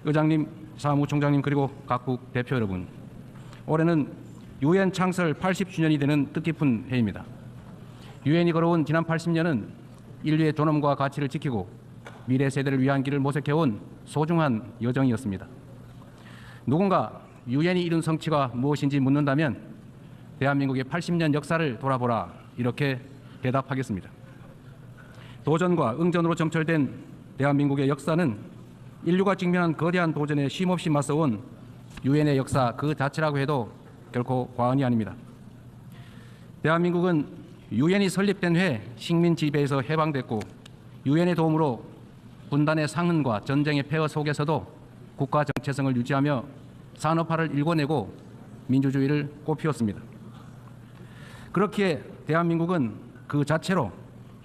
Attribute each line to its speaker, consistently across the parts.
Speaker 1: 의장님, 사무총장님, 그리고 각국 대표 여러분, 올해는 유엔 창설 80주년이 되는 뜻깊은 해입니다. 유엔이 걸어온 지난 80년은 인류의 존엄과 가치를 지키고 미래 세대를 위한 길을 모색해온 소중한 여정이었습니다. 누군가 유엔이 이룬 성취가 무엇인지 묻는다면 대한민국의 80년 역사를 돌아보라, 이렇게 대답하겠습니다. 도전과 응전으로 점철된 대한민국의 역사는 인류가 직면한 거대한 도전에 쉼없이 맞서온 유엔의 역사 그 자체라고 해도 결코 과언이 아닙니다. 대한민국은 유엔이 설립된 해에 식민 지배에서 해방됐고 유엔의 도움으로 분단의 상흔과 전쟁의 폐허 속에서도 국가 정체성을 유지하며 산업화를 일궈내고 민주주의를 꽃피웠습니다. 그렇기에 대한민국은 그 자체로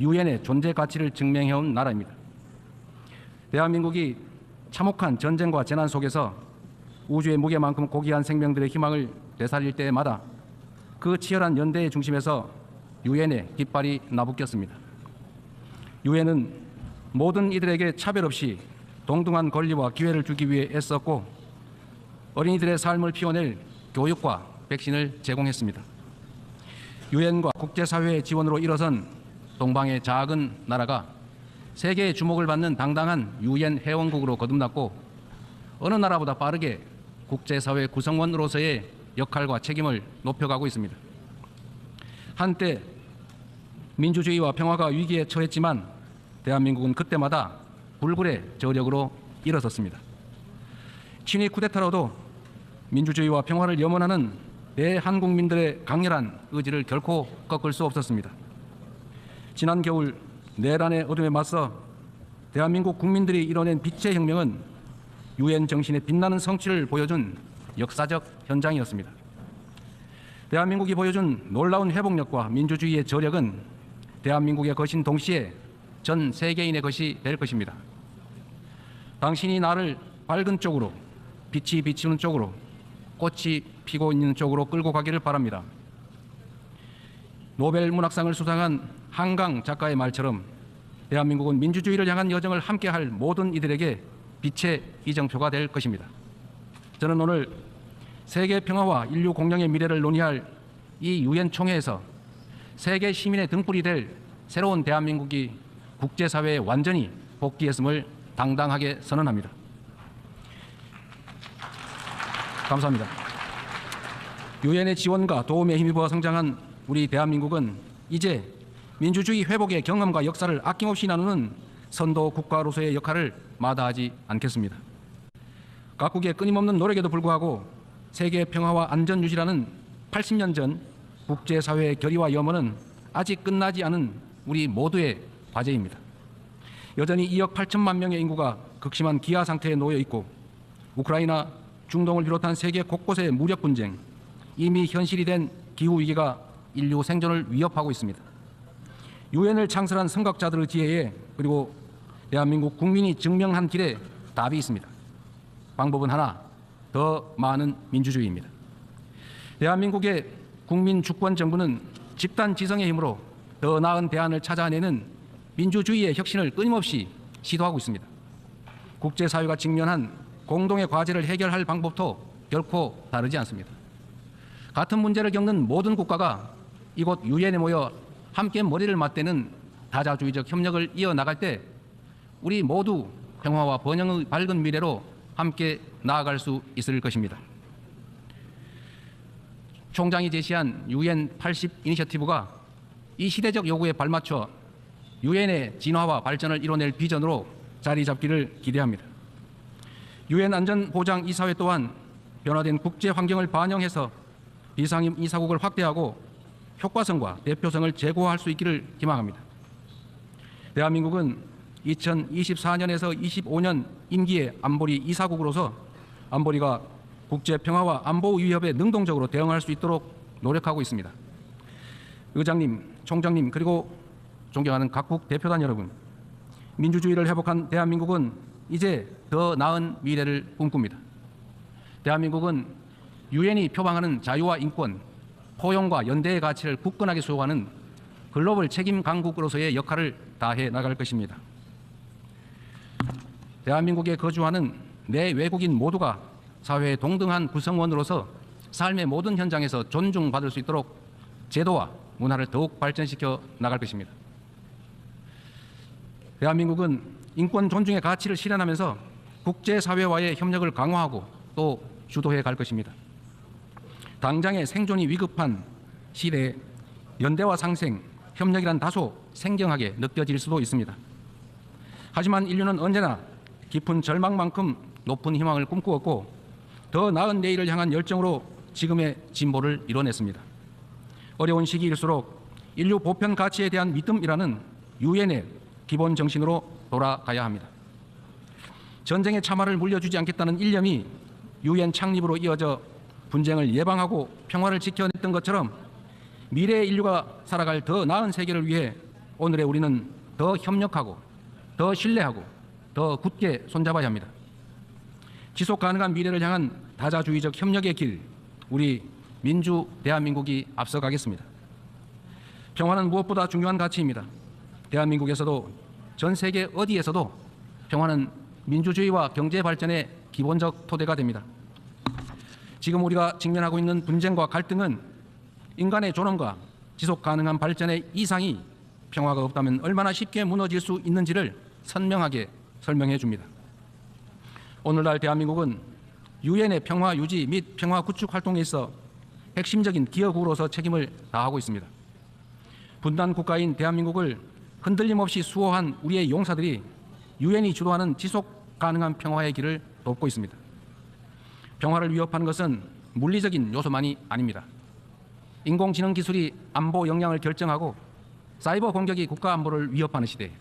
Speaker 1: 유엔의 존재 가치를 증명해온 나라입니다. 대한민국이 참혹한 전쟁과 재난 속에서 우주의 무게만큼 고귀한 생명들의 희망을 되살릴 때마다 그 치열한 연대의 중심에서 유엔의 깃발이 나부꼈습니다. 유엔은 모든 이들에게 차별 없이 동등한 권리와 기회를 주기 위해 애썼고 어린이들의 삶을 피워낼 교육과 백신을 제공했습니다. 유엔과 국제사회의 지원으로 일어선 동방의 작은 나라가 세계의 주목을 받는 당당한 유엔 회원국으로 거듭났고 어느 나라보다 빠르게 국제사회 구성원으로서의 역할과 책임을 높여가고 있습니다. 한때 민주주의와 평화가 위기에 처했지만 대한민국은 그때마다 불굴의 저력으로 일어섰습니다. 친위 쿠데타로도 민주주의와 평화를 염원하는 대한국민들의 강렬한 의지를 결코 꺾을 수 없었습니다. 지난 겨울 내란의 어둠에 맞서 대한민국 국민들이 이뤄낸 빛의 혁명은 유엔 정신의 빛나는 성취를 보여준 역사적 현장이었습니다. 대한민국이 보여준 놀라운 회복력과 민주주의의 저력은 대한민국의 것인 동시에 전 세계인의 것이 될 것입니다. 당신이 나를 밝은 쪽으로, 빛이 비치는 쪽으로, 꽃이 피고 있는 쪽으로 끌고 가기를 바랍니다. 노벨 문학상을 수상한 한강 작가의 말처럼 대한민국은 민주주의를 향한 여정을 함께할 모든 이들에게 빛의 이정표가 될 것입니다. 저는 오늘 세계 평화와 인류 공영의 미래를 논의할 이 유엔 총회에서 세계 시민의 등불이 될 새로운 대한민국이 국제사회에 완전히 복귀했음을 당당하게 선언합니다. 감사합니다. 유엔의 지원과 도움에 힘입어 성장한 우리 대한민국은 이제 민주주의 회복의 경험과 역사를 아낌없이 나누는 선도 국가로서의 역할을 마다하지 않겠습니다. 각국의 끊임없는 노력에도 불구하고 세계 평화와 안전 유지라는 80년 전 국제사회의 결의와 염원은 아직 끝나지 않은 우리 모두의 과제입니다. 여전히 2억 8천만 명의 인구가 극심한 기아 상태에 놓여 있고 우크라이나, 중동을 비롯한 세계 곳곳의 무력 분쟁, 이미 현실이 된 기후위기가 인류 생존을 위협하고 있습니다. 유엔을 창설한 선각자들의 지혜에 그리고 대한민국 국민이 증명한 길에 답이 있습니다. 방법은 하나, 더 많은 민주주의입니다. 대한민국의 국민 주권 정부는 집단 지성의 힘으로 더 나은 대안을 찾아내는 민주주의의 혁신을 끊임없이 시도하고 있습니다. 국제사회가 직면한 공동의 과제를 해결할 방법도 결코 다르지 않습니다. 같은 문제를 겪는 모든 국가가 이곳 유엔에 모여 함께 머리를 맞대는 다자주의적 협력을 이어나갈 때 우리 모두 평화와 번영의 밝은 미래로 함께 나아갈 수 있을 것입니다. 총장이 제시한 유엔 80 이니셔티브가 이 시대적 요구에 발맞춰 유엔의 진화와 발전을 이뤄낼 비전으로 자리 잡기를 기대합니다. 유엔 안전보장이사회 또한 변화된 국제 환경을 반영해서 비상임 이사국을 확대하고 효과성과 대표성을 제고할 수 있기를 희망합니다. 대한민국은 2024년에서 25년 임기의 안보리 이사국으로서 안보리가 국제 평화와 안보 위협에 능동적으로 대응할 수 있도록 노력하고 있습니다. 의장님, 총장님, 그리고 존경하는 각국 대표단 여러분, 민주주의를 회복한 대한민국은 이제 더 나은 미래를 꿈꿉니다. 대한민국은 유엔이 표방하는 자유와 인권, 포용과 연대의 가치를 굳건하게 수호하는 글로벌 책임 강국으로서의 역할을 다해 나갈 것입니다. 대한민국에 거주하는 내 외국인 모두가 사회의 동등한 구성원으로서 삶의 모든 현장에서 존중받을 수 있도록 제도와 문화를 더욱 발전시켜 나갈 것입니다. 대한민국은 인권 존중의 가치를 실현하면서 국제사회와의 협력을 강화하고 또 주도해 갈 것입니다. 당장의 생존이 위급한 시대에 연대와 상생, 협력이란 다소 생경하게 느껴질 수도 있습니다. 하지만 인류는 언제나 깊은 절망만큼 높은 희망을 꿈꾸었고 더 나은 내일을 향한 열정으로 지금의 진보를 이뤄냈습니다. 어려운 시기일수록 인류 보편 가치에 대한 믿음이라는 유엔의 기본 정신으로 돌아가야 합니다. 전쟁의 참화를 물려주지 않겠다는 일념이 유엔 창립으로 이어져 분쟁을 예방하고 평화를 지켜냈던 것처럼 미래의 인류가 살아갈 더 나은 세계를 위해 오늘의 우리는 더 협력하고 더 신뢰하고 더 굳게 손잡아야 합니다. 지속 가능한 미래를 향한 다자주의적 협력의 길, 우리 민주 대한민국이 앞서가겠습니다. 평화는 무엇보다 중요한 가치입니다. 대한민국에서도 전 세계 어디에서도 평화는 민주주의와 경제 발전의 기본적 토대가 됩니다. 지금 우리가 직면하고 있는 분쟁과 갈등은 인간의 존엄과 지속 가능한 발전의 이상이 평화가 없다면 얼마나 쉽게 무너질 수 있는지를 선명하게 설명해 줍니다. 오늘날 대한민국은 유엔의 평화 유지 및 평화 구축 활동에 있어 핵심적인 기여국으로서 책임을 다하고 있습니다. 분단 국가인 대한민국을 흔들림 없이 수호한 우리의 용사들이 유엔이 주도하는 지속 가능한 평화의 길을 돕고 있습니다. 평화를 위협하는 것은 물리적인 요소만이 아닙니다. 인공지능 기술이 안보 역량을 결정하고 사이버 공격이 국가 안보를 위협하는 시대에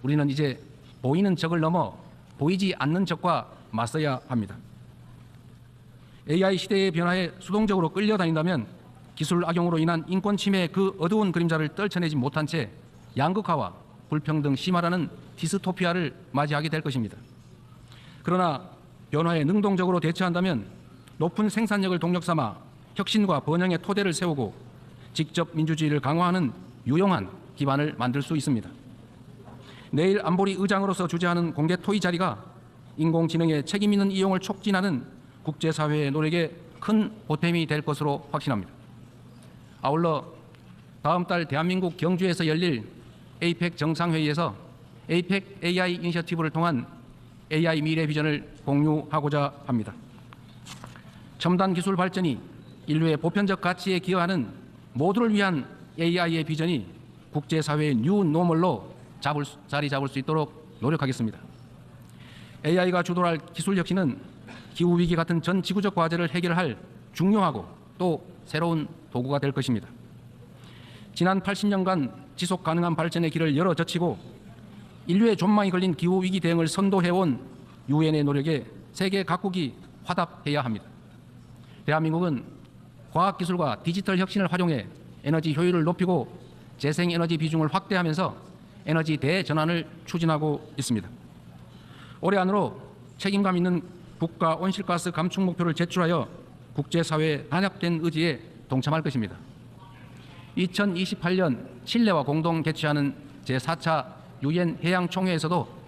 Speaker 1: 우리는 이제 보이는 적을 넘어 보이지 않는 적과 맞서야 합니다. AI 시대의 변화에 수동적으로 끌려다닌다면 기술 악용으로 인한 인권 침해의 그 어두운 그림자를 떨쳐내지 못한 채 양극화와 불평등 심화라는 디스토피아를 맞이하게 될 것입니다. 그러나 변화에 능동적으로 대처한다면 높은 생산력을 동력 삼아 혁신과 번영의 토대를 세우고 직접 민주주의를 강화하는 유용한 기반을 만들 수 있습니다. 내일 안보리 의장으로서 주재하는 공개 토의 자리가 인공지능의 책임 있는 이용을 촉진하는 국제사회의 노력에 큰 보탬이 될 것으로 확신합니다. 아울러 다음 달 대한민국 경주에서 열릴 APEC 정상회의에서 APEC AI 이니셔티브를 통한 AI 미래 비전을 공유하고자 합니다. 첨단 기술 발전이 인류의 보편적 가치에 기여하는 모두를 위한 AI의 비전이 국제사회의 뉴 노멀로 자리 잡을 수 있도록 노력하겠습니다. AI가 주도할 기술 혁신은 기후위기 같은 전 지구적 과제를 해결할 중요하고 또 새로운 도구가 될 것입니다. 지난 80년간 지속 가능한 발전의 길을 열어 젖히고 인류의 존망이 걸린 기후위기 대응을 선도해온 유엔의 노력에 세계 각국이 화답해야 합니다. 대한민국은 과학기술과 디지털 혁신을 활용해 에너지 효율을 높이고 재생에너지 비중을 확대하면서 에너지 대전환을 추진하고 있습니다. 올해 안으로 책임감 있는 국가 온실가스 감축 목표를 제출하여 국제사회의 단합된 의지에 동참할 것입니다. 2028년 칠레와 공동 개최하는 제4차 유엔 해양총회에서도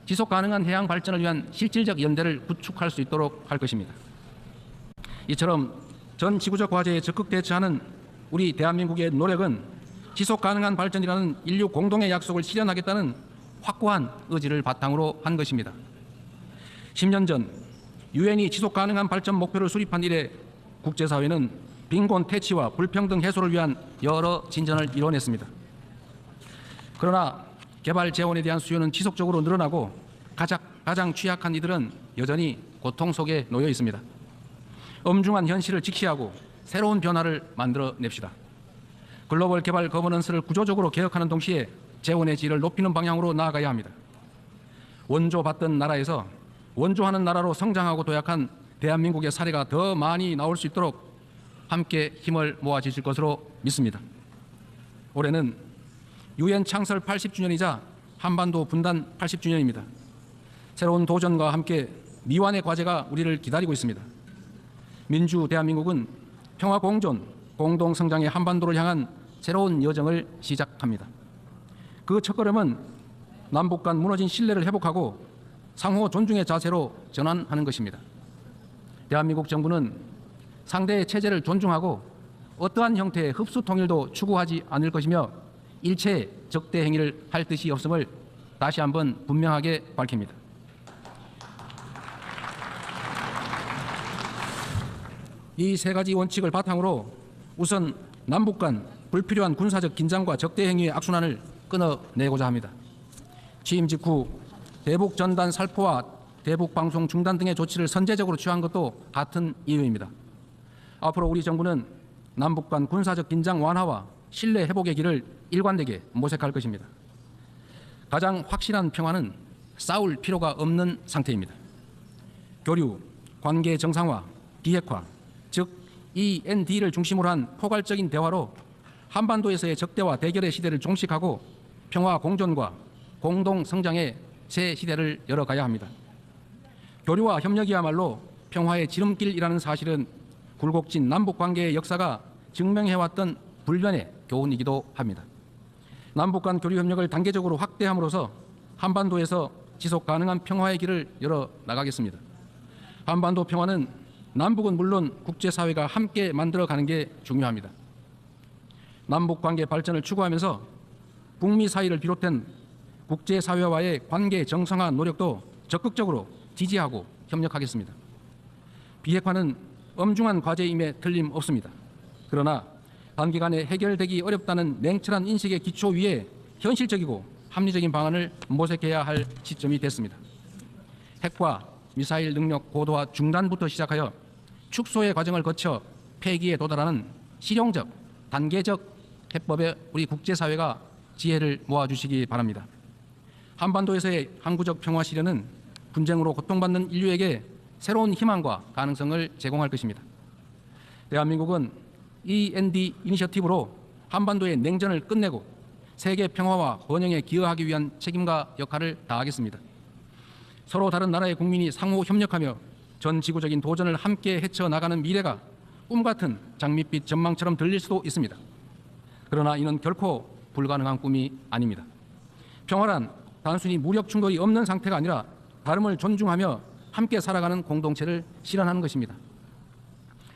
Speaker 1: 지속가능한 해양 발전을 위한 실질적 연대를 구축할 수 있도록 할 것입니다. 이처럼 전 지구적 과제에 적극 대처하는 우리 대한민국의 노력은 지속가능한 발전이라는 인류 공동의 약속을 실현하겠다는 확고한 의지를 바탕으로 한 것입니다. 10년 전 유엔이 지속가능한 발전 목표를 수립한 이래 국제사회는 빈곤 퇴치와 불평등 해소를 위한 여러 진전을 이뤄냈습니다. 그러나 개발 재원에 대한 수요는 지속적으로 늘어나고 가장 취약한 이들은 여전히 고통 속에 놓여 있습니다. 엄중한 현실을 직시하고 새로운 변화를 만들어냅시다. 글로벌 개발 거버넌스를 구조적으로 개혁하는 동시에 재원의 질을 높이는 방향으로 나아가야 합니다. 원조받던 나라에서 원조하는 나라로 성장하고 도약한 대한민국의 사례가 더 많이 나올 수 있도록 함께 힘을 모아주실 것으로 믿습니다. 올해는 유엔 창설 80주년이자 한반도 분단 80주년입니다. 새로운 도전과 함께 미완의 과제가 우리를 기다리고 있습니다. 민주 대한민국은 평화 공존, 공동 성장의 한반도를 향한 새로운 여정을 시작합니다. 그 첫걸음은 남북 간 무너진 신뢰를 회복하고 상호 존중의 자세로 전환하는 것입니다. 대한민국 정부는 상대의 체제를 존중하고 어떠한 형태의 흡수 통일도 추구하지 않을 것이며 일체의 적대 행위를 할 뜻이 없음을 다시 한번 분명하게 밝힙니다. 이 세 가지 원칙을 바탕으로 우선 남북 간 불필요한 군사적 긴장과 적대 행위의 악순환을 끊어내고자 합니다. 취임 직후 대북 전단 살포와 대북 방송 중단 등의 조치를 선제적으로 취한 것도 같은 이유입니다. 앞으로 우리 정부는 남북 간 군사적 긴장 완화와 신뢰 회복의 길을 일관되게 모색할 것입니다. 가장 확실한 평화는 싸울 필요가 없는 상태입니다. 교류, 관계 정상화, 비핵화, 즉 END를 중심으로 한 포괄적인 대화로 한반도에서의 적대와 대결의 시대를 종식하고 평화 공존과 공동 성장의 새 시대를 열어가야 합니다. 교류와 협력이야말로 평화의 지름길이라는 사실은 굴곡진 남북 관계의 역사가 증명해왔던 불변의 교훈이기도 합니다. 남북 간 교류 협력을 단계적으로 확대함으로써 한반도에서 지속 가능한 평화의 길을 열어 나가겠습니다. 한반도 평화는 남북은 물론 국제사회가 함께 만들어가는 게 중요합니다. 남북 관계 발전을 추구하면서 북미 사이를 비롯한 국제사회와의 관계 정상화 노력도 적극적으로 지지하고 협력하겠습니다. 비핵화는 엄중한 과제임에 틀림없습니다. 그러나 단기간에 해결되기 어렵다는 냉철한 인식의 기초 위에 현실적이고 합리적인 방안을 모색해야 할 시점이 됐습니다. 핵과 미사일 능력 고도화 중단부터 시작하여 축소의 과정을 거쳐 폐기에 도달하는 실용적, 단계적 해법에 우리 국제사회가 지혜를 모아주시기 바랍니다. 한반도에서의 항구적 평화 실현은 분쟁으로 고통받는 인류에게 새로운 희망과 가능성을 제공할 것입니다. 대한민국은 END 이니셔티브로 한반도의 냉전을 끝내고 세계 평화와 번영에 기여하기 위한 책임과 역할을 다하겠습니다. 서로 다른 나라의 국민이 상호 협력하며 전 지구적인 도전을 함께 헤쳐나가는 미래가 꿈같은 장밋빛 전망처럼 들릴 수도 있습니다. 그러나 이는 결코 불가능한 꿈이 아닙니다. 평화란 단순히 무력 충돌이 없는 상태가 아니라 다름을 존중하며 함께 살아가는 공동체를 실현하는 것입니다.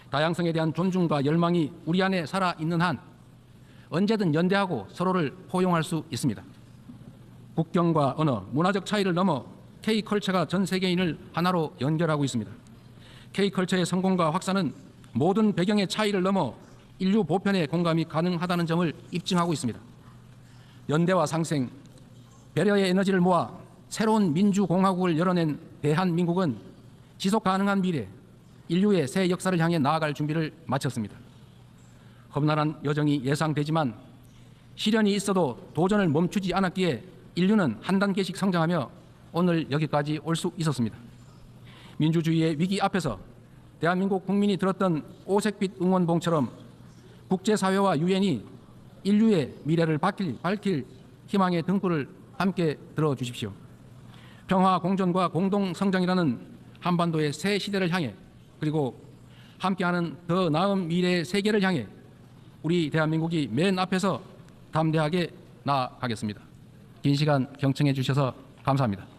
Speaker 1: 다양성에 대한 존중과 열망이 우리 안에 살아있는 한 언제든 연대하고 서로를 포용할 수 있습니다. 국경과 언어, 문화적 차이를 넘어 K컬처가 전 세계인을 하나로 연결하고 있습니다. K컬처의 성공과 확산은 모든 배경의 차이를 넘어 인류 보편의 공감이 가능하다는 점을 입증하고 있습니다. 연대와 상생, 배려의 에너지를 모아 새로운 민주공화국을 열어낸 대한민국은 지속 가능한 미래, 인류의 새 역사를 향해 나아갈 준비를 마쳤습니다. 험난한 여정이 예상되지만 시련이 있어도 도전을 멈추지 않았기에 인류는 한 단계씩 성장하며 오늘 여기까지 올 수 있었습니다. 민주주의의 위기 앞에서 대한민국 국민이 들었던 오색빛 응원봉처럼 국제사회와 유엔이 인류의 미래를 밝힐 희망의 등불을 함께 들어주십시오. 평화 공존과 공동 성장이라는 한반도의 새 시대를 향해 그리고 함께하는 더 나은 미래의 세계를 향해 우리 대한민국이 맨 앞에서 담대하게 나아가겠습니다. 긴 시간 경청해 주셔서 감사합니다.